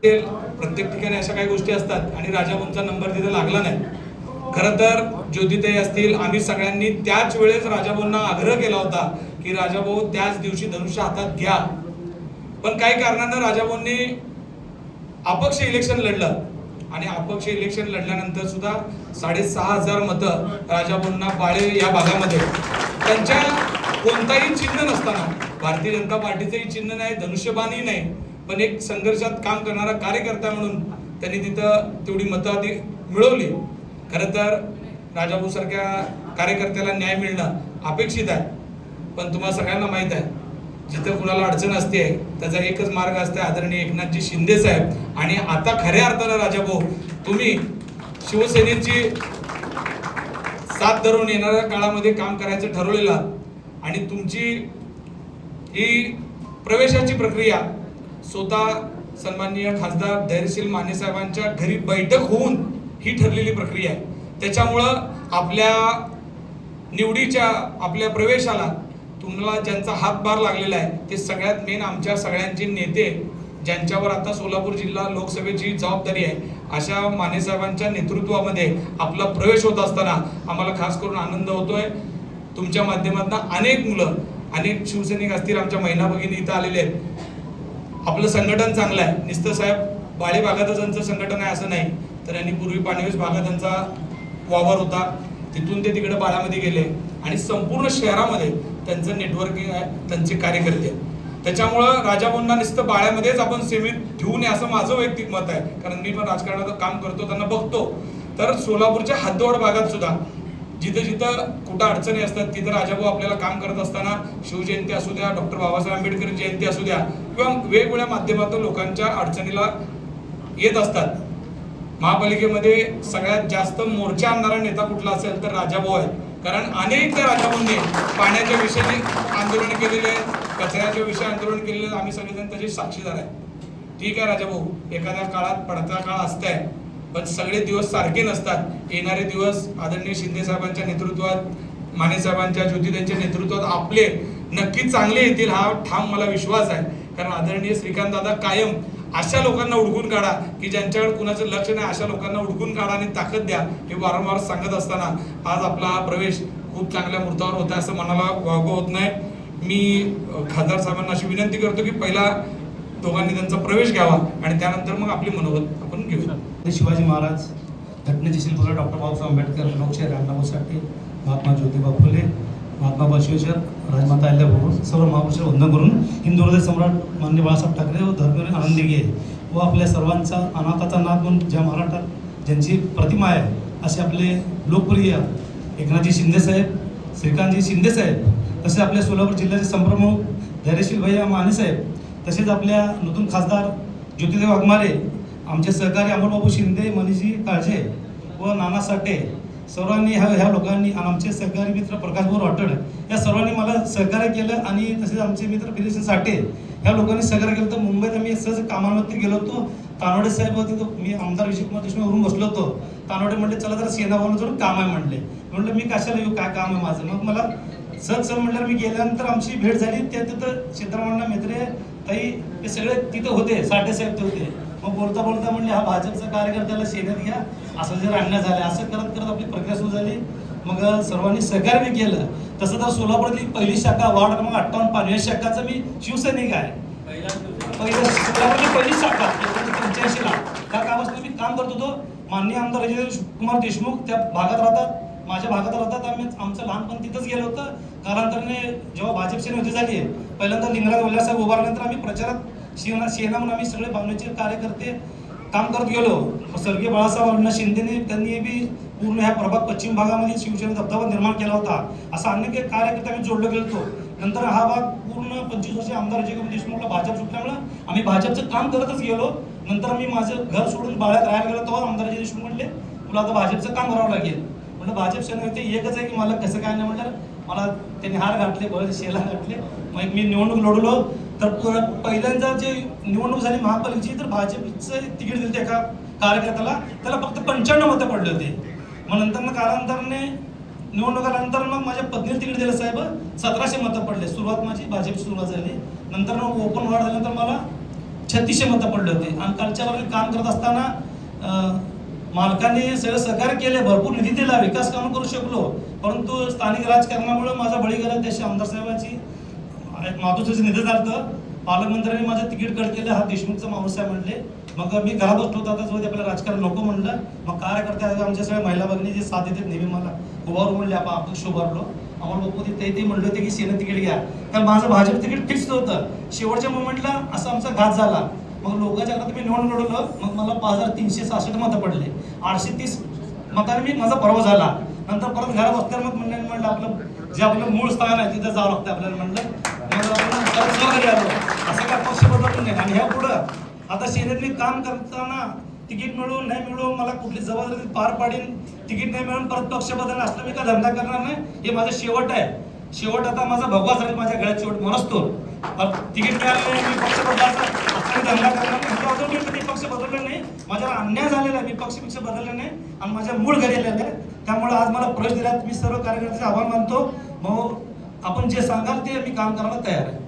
प्रत्येक ठिकाणी अशा काही गोष्टी असतात आणि राजाभाऊंचा नंबर तिथे लागला नाही. खरं तर ज्योतिताई असतील, आम्ही सगळ्यांनी त्याच वेळेस राजाभाऊंना आग्रह केला होता की राजाभाऊ त्याच दिवशी धनुष्य हातात घ्या, पण काही कारणानं राजाभाऊंनी अपक्ष इलेक्शन लढलं आणि अपक्ष इलेक्शन लढल्यानंतर सुद्धा 6,500 मतं राजाभाऊंना बाळे या भागामध्ये त्यांच्या कोणताही चिन्ह नसताना, भारतीय जनता पार्टीचंही चिन्ह नाही, धनुष्यबाणही नाही, पण एक संघर्षात काम करणारा कार्यकर्ता म्हणून त्यांनी तिथं तेवढी मतं मिळवली. खरं तर राजाभाऊ सारख्या कार्यकर्त्याला न्याय मिळणं अपेक्षित आहे, पण तुम्हाला सगळ्यांना माहीत आहे जिथं कुणाला अडचण असते त्याचा एकच मार्ग असते आदरणीय एकनाथजी शिंदे साहेब. आणि आता खऱ्या अर्थानं राजाभाऊ तुम्ही शिवसेनेची साथ धरून येणाऱ्या काळामध्ये काम करायचं ठरवलेलं आणि तुमची ही प्रवेशाची प्रक्रिया स्वतः सन्माननीय खासदार धैर्यशील माने साहेबांच्या घरी बैठक होऊन ही ठरलेली प्रक्रिया आहे. त्याच्यामुळं आपल्या निवडीच्या आपल्या प्रवेशाला तुम्हाला ज्यांचा हातभार लागलेला आहे ते सगळ्यात मेन आमच्या सगळ्यांचे नेते, ज्यांच्यावर आता सोलापूर जिल्हा लोकसभेची जबाबदारी आहे, अशा माने साहेबांच्या नेतृत्वामध्ये आपला प्रवेश होत असताना आम्हाला खास करून आनंद होतोय. तुमच्या माध्यमातून अनेक मुलं, अनेक शिवसैनिक असतील, आमच्या महिला भगिनी इथं आलेले आहेत. आपलं संघटन चांगलं आहे. निस्तर साहेब बाळे भागातच त्यांचं संघटन आहे असं नाही, तर यांनी पूर्वी पाणीवेस भागात त्यांचा वावर होता, तिथून ते तिकडे बाळामध्ये गेले आणि संपूर्ण शहरामध्ये त्यांचं नेटवर्किंग आहे, त्यांचे कार्यकर्ते. त्याच्यामुळं राजाभाऊंना नुसतं बाळ्यामध्येच आपण सीमित ठेवू नये असं माझं वैयक्तिक मत आहे, कारण मी पण राजकारणाचं काम करतो, त्यांना बघतो. तर सोलापूरच्या हद्दवाड भागात सुद्धा जिथं जिथं कुठं अडचणी असतात तिथं राजाभाऊ आपल्याला काम करत असताना शिवजयंती असू द्या, डॉक्टर बाबासाहेब आंबेडकर जयंती असू द्या किंवा वेगवेगळ्या माध्यमातून लोकांच्या अडचणीला येत असतात. महापालिकेमध्ये सगळ्यात जास्त मोर्चा आणणारा नेता कुठला असेल तर राजाभाऊ आहे, कारण अनेकदा राजाभाऊंनी पाण्याच्या विषयी आंदोलन केलेले, कचऱ्याच्या विषयी आंदोलन केलेले, आम्ही सगळेजण त्याचे साक्षीदार आहे. ठीक आहे राजाभाऊ, एखाद्या काळात पडता काळ असतंय, पण सगळे दिवस सारखे नसतात. येणारे दिवस आदरणीय शिंदे साहेबांच्या नेतृत्वात, माने साहेबांच्या, ज्योतिताईंच्या नेतृत्वात आपले नक्कीच चांगले येतील हा ठाम मला विश्वास आहे. कारण आदरणीय श्रीकांत दादा कायम अशा लोकांना उडकून काढा की ज्यांच्याकडे कुणाचं लक्ष नाही, अशा लोकांना उडकून काढा आणि ताकद द्या, हे वारंवार सांगत असताना आज आपला हा प्रवेश खूप चांगल्या मुहूर्तावर होता असं मनाला वावगं होत नाही. मी खासदार साहेबांना अशी विनंती करतो की पहिला दोघांनी त्यांचा प्रवेश घ्यावा आणि त्यानंतर मग आपली मनोगत आपण घेऊया. शिवाजी महाराज, घटनेचे शिल्पकार डॉक्टर बाबासाहेब आंबेडकर, लोकशाहीर रामराव साठे, महात्मा ज्योतिबा फुले, महात्मा बसवेश्वर, राजमाता अहिल्यादेवी, सर्व महापुरुषांना वंदन करून हिंदू हृदय सम्राट माननीय बाळासाहेब ठाकरे व धर्मवीर आनंदी घे व आपल्या सर्वांचा अनाथाचा नाथ म्हणून ज्या महाराष्ट्रात ज्यांची प्रतिमा आहे असे आपले लोकप्रिय एकनाथजी शिंदेसाहेब, श्रीकांतजी शिंदेसाहेब, तसेच आपल्या सोलापूर जिल्ह्याचे संप्रमुख धैर्यशील भैया माने साहेब, तसेच आपल्या नूतन खासदार ज्योतिताई वाघमारे, आमचे सहकारी अमोलबाबू शिंदे, मनीषजी काळजे व नाना साठे, सर्वांनी ह्या लोकांनी आणि आमचे सहकारी मित्र प्रकाशभाऊ वाटड या सर्वांनी मला सहकार्य केलं. आणि तसेच आमचे मित्र फिरेशन साठे ह्या लोकांनी सहकार्य केलं. तर मुंबईत आम्ही सहज कामांवरती गेलो होतो. तानवडे साहेब होते, तो मी आमदार विजयकुमार देशमुखवरून बसलो होतो. तानवडे म्हणले चला जरा सेनाभवनात जाऊन काम आहे म्हणले. म्हटलं मी कशाला येऊ, काय काम आहे माझं. मग मला सहज म्हटलं, मी गेल्यानंतर आमची भेट झाली. त्या तिथं सिद्धरामण्णा मेत्रे ताई ते सगळे तिथं होते, साठे साहेब ते होते. मग बोलता बोलता म्हणले हा भाजपचा कार्यकर्त्याला सेनेत घ्या, असं जर आणण्यात झालं. असं करत करत आपली प्रक्रिया सुरू झाली. मग सर्वांनी सहकार्य केलं. तसं तर सोलापूरची पहिली शाखा वार्ड क्रमांक 58 पानवेस शाखाचा मी शिवसैनिक आहे. सोलापूरची पहिली शाखा 1985 ला त्या काळापासून मी काम करत होतो. माननीय आमदार कुमार देशमुख त्या भागात राहतात, माझ्या भागात राहतात. आम्ही आमचं लहानपण तिथंच गेलं होतं. कालांतराने जेव्हा भाजप सेना होती झाली, पहिल्यांदा लिंगराज वल्ल्यासाहेब उभारल्यानंतर आम्ही प्रचारात सेना म्हणून आम्ही सगळे भावनेचे कार्यकर्ते काम करत गेलो. स्वर्गीय बाळासाहेब शिंदेने त्यांनी बी पूर्ण ह्या प्रभाग पश्चिम भागामध्ये शिवसेना दबदबा निर्माण केला होता. असा अनेक कार्यकर्ते आम्ही जोडलो गेलो. नंतर हा भाग पूर्ण 25 वर्षे आमदार विजयकुमार देशमुखला भाजप सुटल्यामुळे आम्ही भाजपचं काम करतच गेलो. नंतर मी माझं घर सोडून बाळ्यात राहायला गेलो तेव्हा आमदार विजय देशमुख म्हणले तुला आता भाजपचं काम करावं लागेल. म्हटलं भाजप सेना ते एकच आहे की मला कसं काय नाही. म्हटलं मला त्यांनी हार घातले, बरेच शेला घातले. मग मी निवडणूक लढवलो. तर पहिल्यांदा जे निवडणूक झाली महापालिकेची, तर भाजपचं तिकीट दिलं एका कार्यकर्त्याला, त्याला फक्त 95 मतं पडले होते. मग नंतर कालांतराने निवडणुकानंतर मग माझ्या पत्नीला तिकीट दिलं साहेब, 1700 मतं पडले. सुरुवात माझी भाजपची सुरुवात झाली. नंतर ओपन वाढ झाल्यानंतर मला 3600 मतं पडले होते. आणि कालच्या वर्गात काम करत असताना मालकांनी सगळं सहकार्य केले, भरपूर निधी दिला, विकास कामं करू शकलो. परंतु स्थानिक राजकारणामुळे माझा बळी गेला. त्याशी आमदार साहेबांची मातोश्रीचं निधन झालं. पालकमंत्र्यांनी माझं तिकीट कट केलं. हा देशमुखचा माणूसाहेब म्हणले. मग मी घरात बसलो होतो. आता जो आपल्याला राजकारण नको म्हणलं. मग कार्यकर्ते आमच्या सगळ्या महिला भगिनी जे साथ देतात नेहमी मला उभारून म्हणले आपण शोभारलो. आम्हाला बापू ते म्हणले होते की सेना तिकीट घ्या. तर माझं भाजप तिकीट फिक्स होतं. शेवटच्या मोमेंटला असा आमचा घात झाला. मग लोकांच्या घरात मी निवडून लढवलं. मग मला 5366 मतं पडले. 830 मताने मी माझा पराभव झाला. नंतर परत घरात बसल्यावर मग म्हणलं आपलं जे आपलं मूळ स्थान आहे तिथं जावं लागतं आपल्याला. म्हणलं मग आपण परत सहकारी आलो. असं काय पक्ष बदलून नाही. आणि ह्या पुढं आता सेनेत मी काम करताना तिकीट मिळवून नाही मिळवून मला कुठली जबाबदारी पार पाडीन. तिकीट नाही मिळून परत पक्ष बदलणं असलं मी काय धंदा करणार नाही. हे माझं शेवट आहे. शेवट आता माझा भगवा राहील माझ्या गळ्यात शेवट मनसतो. तिकीट मिळालं नाही, मी पक्ष बदलायचा असं धंदा करणार नाही. मी कधी पक्ष बदलला नाही. माझ्यावर अन्याय झालेला आहे. मी पक्ष बदलला नाही आणि माझ्या मूळ घरी आलेलं आहे. त्यामुळे आज मला प्रवेश दिला. मी सर्व कार्यकर्त्यांचे आभार मानतो. मग आपण जे सांगाल ते मी काम करायला तयार आहे.